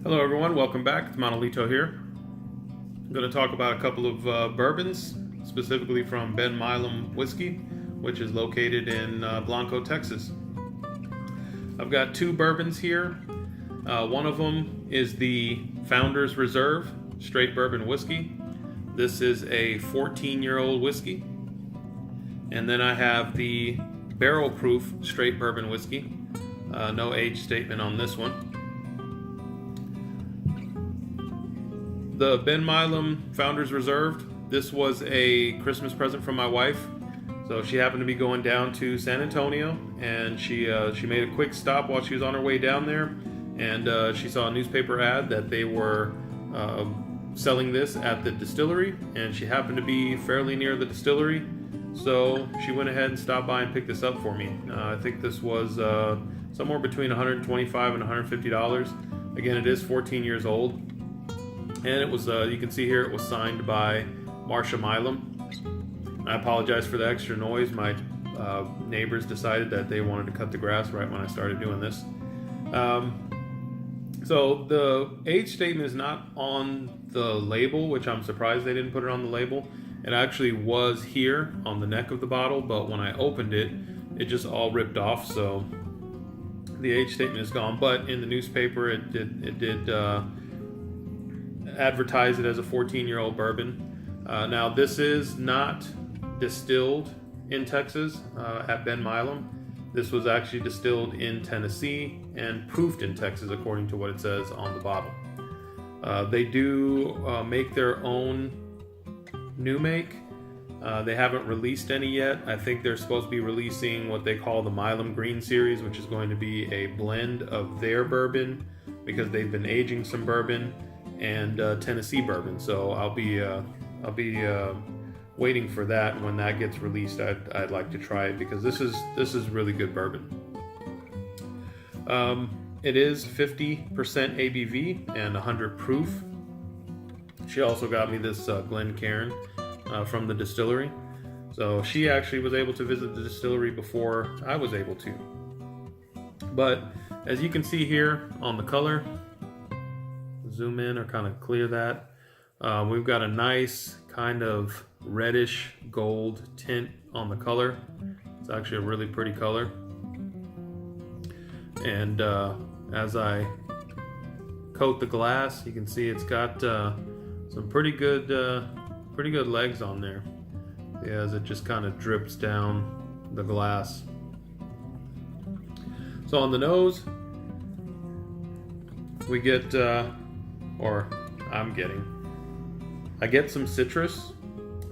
Hello everyone, welcome back. It's Monolito here. I'm going to talk about a couple of bourbons, specifically from Ben Milam Whiskey, which is located in Blanco, Texas. I've got two bourbons here. One of them is the Founder's Reserve Straight Bourbon Whiskey. This is a 14-year-old whiskey. And then I have the Barrel Proof Straight Bourbon Whiskey. No age statement on this one. The Ben Milam Founder's Reserve. This was a Christmas present from my wife. So she happened to be going down to San Antonio, and she made a quick stop while she was on her way down there, and she saw a newspaper ad that they were selling this at the distillery, and she happened to be fairly near the distillery, so she went ahead and stopped by and picked this up for me. I think this was somewhere between $125 and $150. Again, it is 14 years old. And it was, you can see here, it was signed by Marsha Milam. I apologize for the extra noise. My neighbors decided that they wanted to cut the grass right when I started doing this. So the age statement is not on the label, which I'm surprised they didn't put it on the label. It actually was here on the neck of the bottle, but when I opened it, it just all ripped off. So the age statement is gone. But in the newspaper, it did advertise it as a 14-year-old bourbon. Now, this is not distilled in Texas at Ben Milam. This was actually distilled in Tennessee and proofed in Texas, according to what it says on the bottle. They do make their own new make. They haven't released any yet. I think they're supposed to be releasing what they call the Milam Green Series, which is going to be a blend of their bourbon, because they've been aging some bourbon, and Tennessee bourbon. So I'll be waiting for that. When that gets released, I'd like to try it, because this is really good bourbon. It is 50% ABV and 100 proof. She also got me this Glencairn from the distillery. So she actually was able to visit the distillery before I was able to. But as you can see here on the color, zoom in or kind of clear that. We've got a nice kind of reddish gold tint on the color. It's actually a really pretty color. And as I coat the glass, you can see it's got some pretty good legs on there, as it just kind of drips down the glass. So on the nose, we get I get some citrus.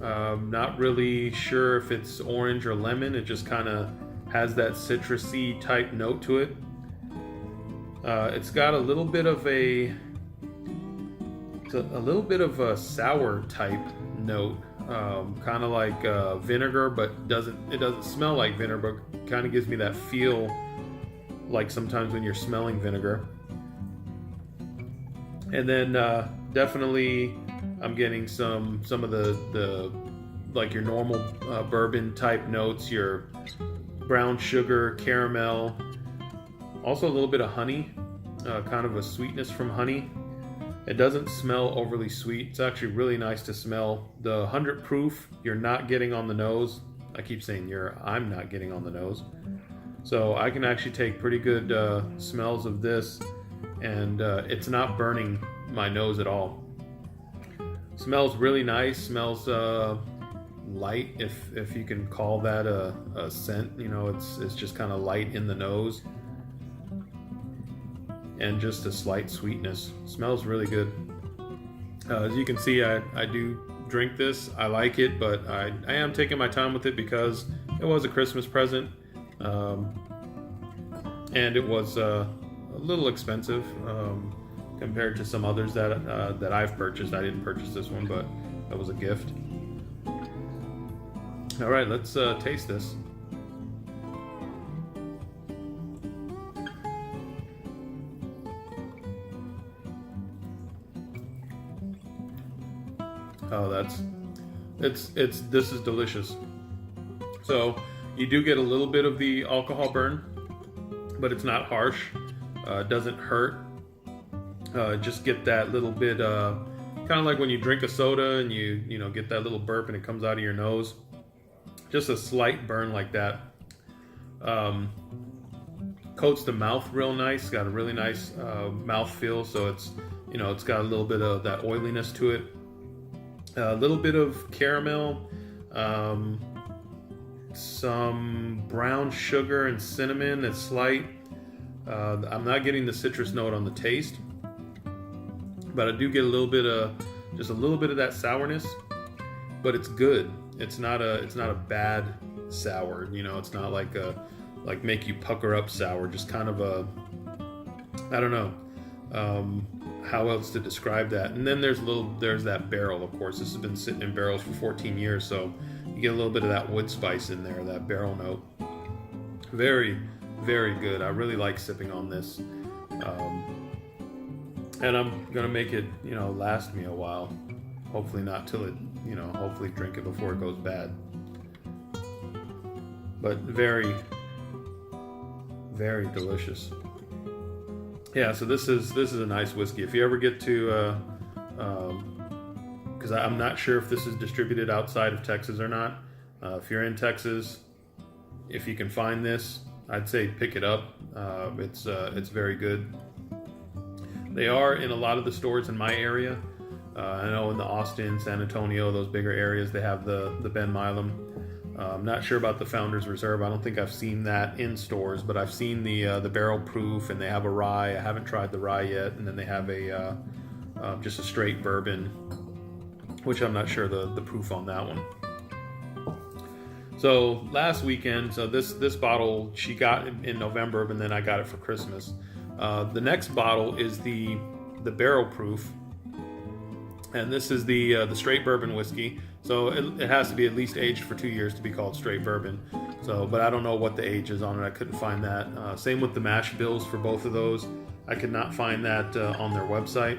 Not really sure if it's orange or lemon. It just kind of has that citrusy type note to it. It's got a little bit of a a sour type note, kind of like vinegar, but it doesn't smell like vinegar, but kind of gives me that feel like sometimes when you're smelling vinegar. And then definitely I'm getting some of the like your normal bourbon type notes, your brown sugar, caramel, also a little bit of honey, kind of a sweetness from honey. It doesn't smell overly sweet. It's actually really nice to smell. The 100 proof, you're not getting on the nose. I keep saying I'm not getting on the nose. So I can actually take pretty good smells of this, and it's not burning my nose at all. Smells really nice. Smells light, if you can call that a scent. You know, it's just kind of light in the nose, and just a slight sweetness. Smells really good. As you can see, I do drink this. I like it, but I am taking my time with it because it was a Christmas present, and it was a little expensive compared to some others that I've purchased. I didn't purchase this one, but that was a gift. All right, let's taste this. Oh, this is delicious. So you do get a little bit of the alcohol burn, but it's not harsh. It doesn't hurt. Just get that little bit, kind of like when you drink a soda and you know get that little burp and it comes out of your nose. Just a slight burn like that. Coats the mouth real nice. Got a really nice mouth feel, so it's got a little bit of that oiliness to it. A little bit of caramel, some brown sugar and cinnamon. It's slight. I'm not getting the citrus note on the taste, but I do get just a little bit of that sourness. But it's good. It's not a bad sour. It's not like make you pucker up sour. Just kind of I don't know how else to describe that. And then there's that barrel. Of course, this has been sitting in barrels for 14 years, so you get a little bit of that wood spice in there, that barrel note. Very, very good. I really like sipping on this, and I'm gonna make it last me a while. Hopefully not till it hopefully drink it before it goes bad. But very, very delicious. Yeah, so this is a nice whiskey. If you ever get to, because I'm not sure if this is distributed outside of Texas or not. If you're in Texas, if you can find this, I'd say pick it up. It's very good. They are in a lot of the stores in my area. I know in the Austin, San Antonio, those bigger areas, they have the Ben Milam. I'm not sure about the Founders Reserve. I don't think I've seen that in stores, but I've seen the barrel proof, and they have a rye. I haven't tried the rye yet, and then they have just a straight bourbon, which I'm not sure the proof on that one. So last weekend, this bottle she got in November, and then I got it for Christmas. The next bottle is the barrel proof. And this is the straight bourbon whiskey, so it has to be at least aged for 2 years to be called straight bourbon. But I don't know what the age is on it. I couldn't find that. Same with the mash bills for both of those. I could not find that on their website.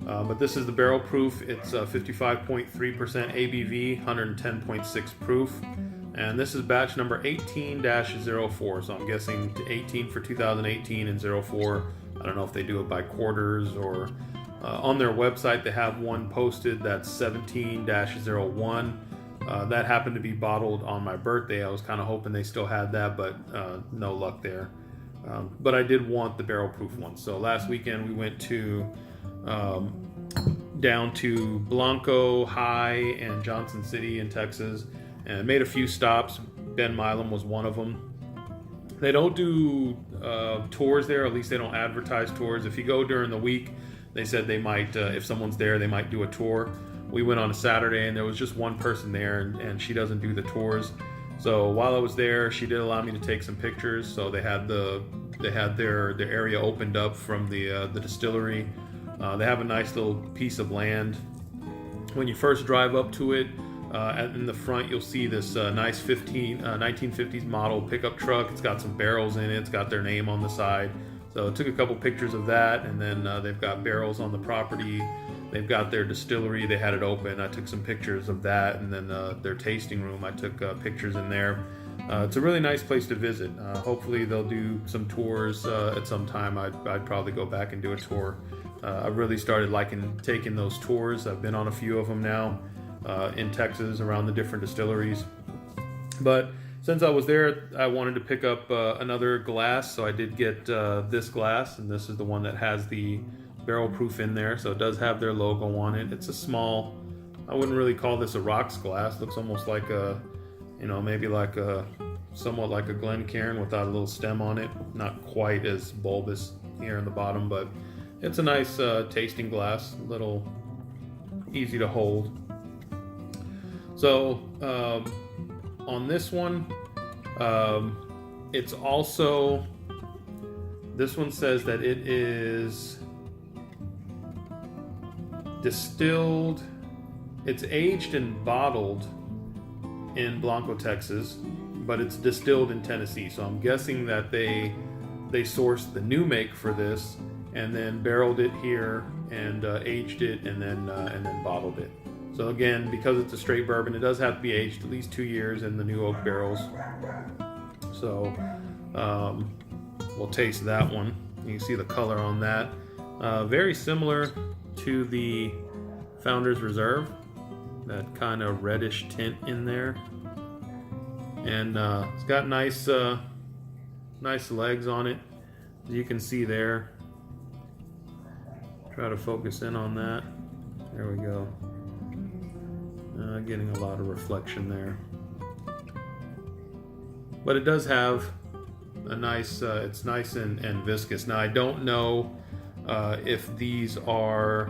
But this is the barrel proof. It's 55.3% ABV, 110.6 proof, and this is batch number 18-04. So I'm guessing 18 for 2018 and 04. I don't know if they do it by quarters or. On their website, they have one posted that's 17-01. That happened to be bottled on my birthday. I was kind of hoping they still had that, but no luck there. But I did want the barrel proof one. So last weekend we went down to Blanco, High, and Johnson City in Texas, and made a few stops. Ben Milam was one of them. They don't do tours there, or at least they don't advertise tours. If you go during the week, they said they might, if someone's there, they might do a tour. We went on a Saturday, and there was just one person there, and she doesn't do the tours. So while I was there, she did allow me to take some pictures. So they had their area opened up from the distillery. They have a nice little piece of land. When you first drive up to it, in the front, you'll see this nice 1950s model pickup truck. It's got some barrels in it. It's got their name on the side. So I took a couple pictures of that, and then they've got barrels on the property. They've got their distillery. They had it open. I took some pictures of that, and then their tasting room. I took pictures in there. It's a really nice place to visit. Hopefully they'll do some tours at some time. I'd probably go back and do a tour. I really started liking taking those tours. I've been on a few of them now in Texas around the different distilleries. But since I was there, I wanted to pick up another glass, so I did get this glass, and this is the one that has the barrel proof in there, so it does have their logo on it. It's a small, I wouldn't really call this a rocks glass. Looks almost like maybe like somewhat like a Glencairn without a little stem on it. Not quite as bulbous here in the bottom, but it's a nice tasting glass, a little easy to hold. So, on this one, it's also, this one says that it is distilled, it's aged and bottled in Blanco, Texas, but it's distilled in Tennessee. So I'm guessing that they sourced the new make for this and then barreled it here and aged it and then bottled it. So again, because it's a straight bourbon, it does have to be aged at least 2 years in the new oak barrels. So we'll taste that one. You can see the color on that. Very similar to the Founders Reserve, that kind of reddish tint in there, and it's got nice legs on it, as you can see there. Try to focus in on that. There we go. Getting a lot of reflection there, but it does have a nice. It's nice and viscous. Now I don't know if these are.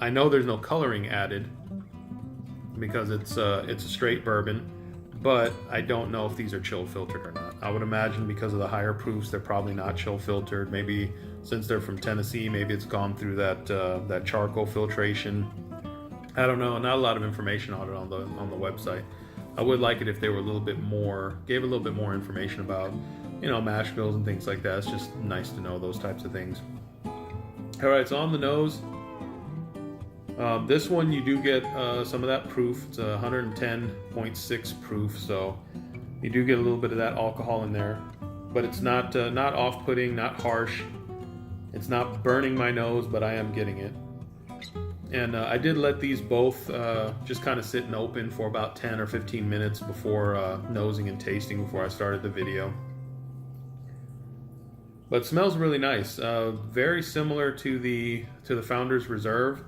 I know there's no coloring added because it's a straight bourbon, but I don't know if these are chill filtered or not. I would imagine because of the higher proofs, they're probably not chill filtered. Maybe since they're from Tennessee, maybe it's gone through that charcoal filtration. I don't know. Not a lot of information on it on the website. I would like it if they were a little bit more, gave a little bit more information about, mash bills and things like that. It's just nice to know those types of things. All right, so on the nose, this one you do get some of that proof. It's 110.6 proof, so you do get a little bit of that alcohol in there, but it's not off-putting, not harsh. It's not burning my nose, but I am getting it. And I did let these both just kind of sit and open for about 10 or 15 minutes before nosing and tasting before I started the video. But it smells really nice. Very similar to the Founders Reserve,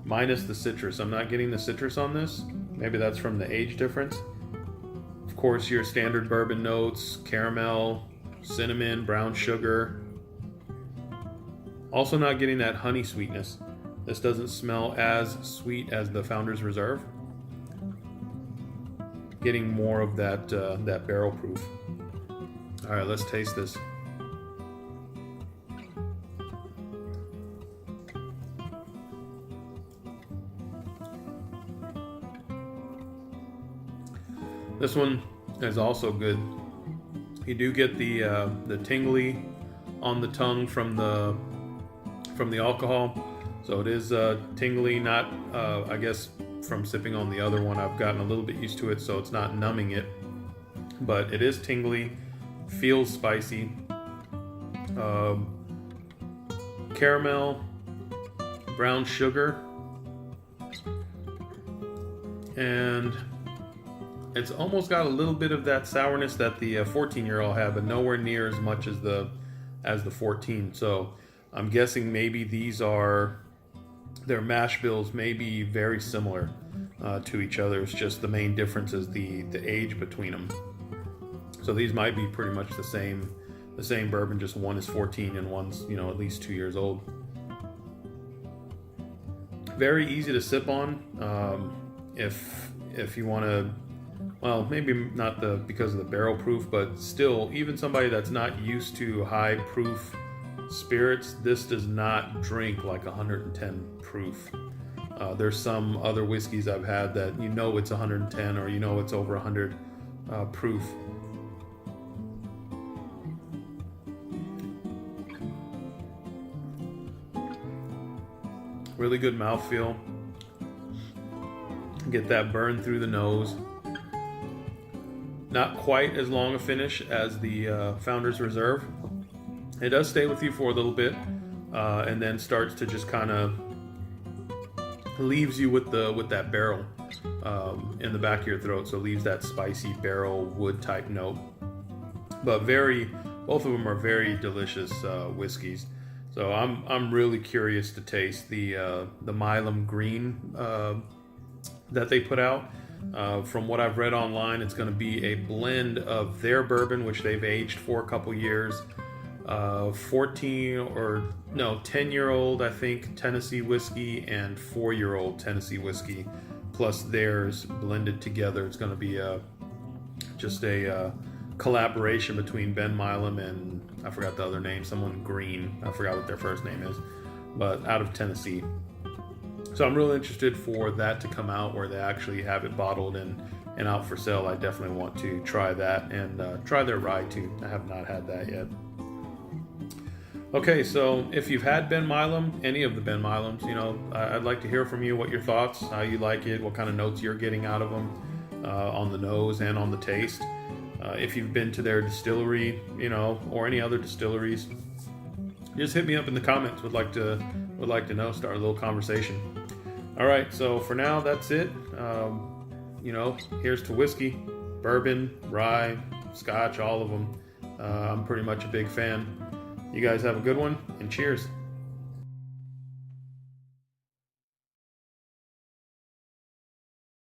minus the citrus. I'm not getting the citrus on this. Maybe that's from the age difference. Of course, your standard bourbon notes: caramel, cinnamon, brown sugar. Also not getting that honey sweetness. This doesn't smell as sweet as the Founders Reserve. Getting more of that barrel proof. All right, let's taste this. This one is also good. You do get the tingly on the tongue from the alcohol. So it is tingly, not, I guess from sipping on the other one, I've gotten a little bit used to it, so it's not numbing it. But it is tingly, feels spicy. Caramel, brown sugar, and it's almost got a little bit of that sourness that the 14-year-old had, but nowhere near as much as the 14. So I'm guessing maybe these are, their mash bills may be very similar to each other. It's just the main difference is the age between them. So these might be pretty much the same bourbon, just one is 14 and one's at least 2 years old. Very easy to sip on. If you want to, well, maybe not because of the barrel proof, but still, even somebody that's not used to high proof spirits, this does not drink like 110 proof. There's some other whiskeys I've had that it's 110 or it's over 100 proof. Really good mouthfeel. Get that burn through the nose. Not quite as long a finish as the Founders Reserve. It does stay with you for a little bit, and then starts to just kind of leaves you with that barrel in the back of your throat. So leaves that spicy barrel wood type note. But both of them are very delicious whiskeys. So I'm really curious to taste the Milam Green that they put out. From what I've read online, it's going to be a blend of their bourbon, which they've aged for a couple years. 10-year-old, I think, Tennessee whiskey and 4-year-old Tennessee whiskey, plus theirs blended together. It's going to be just a collaboration between Ben Milam and I forgot the other name, someone Green. I forgot what their first name is, but out of Tennessee. So I'm really interested for that to come out where they actually have it bottled and out for sale. I definitely want to try that and try their rye too. I have not had that yet. Okay, so if you've had Ben Milam, any of the Ben Milams, I'd like to hear from you what your thoughts, how you like it, what kind of notes you're getting out of them on the nose and on the taste. If you've been to their distillery, or any other distilleries, just hit me up in the comments. Would like to know. Start a little conversation. All right. So for now, that's it. Here's to whiskey, bourbon, rye, scotch, all of them. I'm pretty much a big fan. You guys have a good one, and cheers.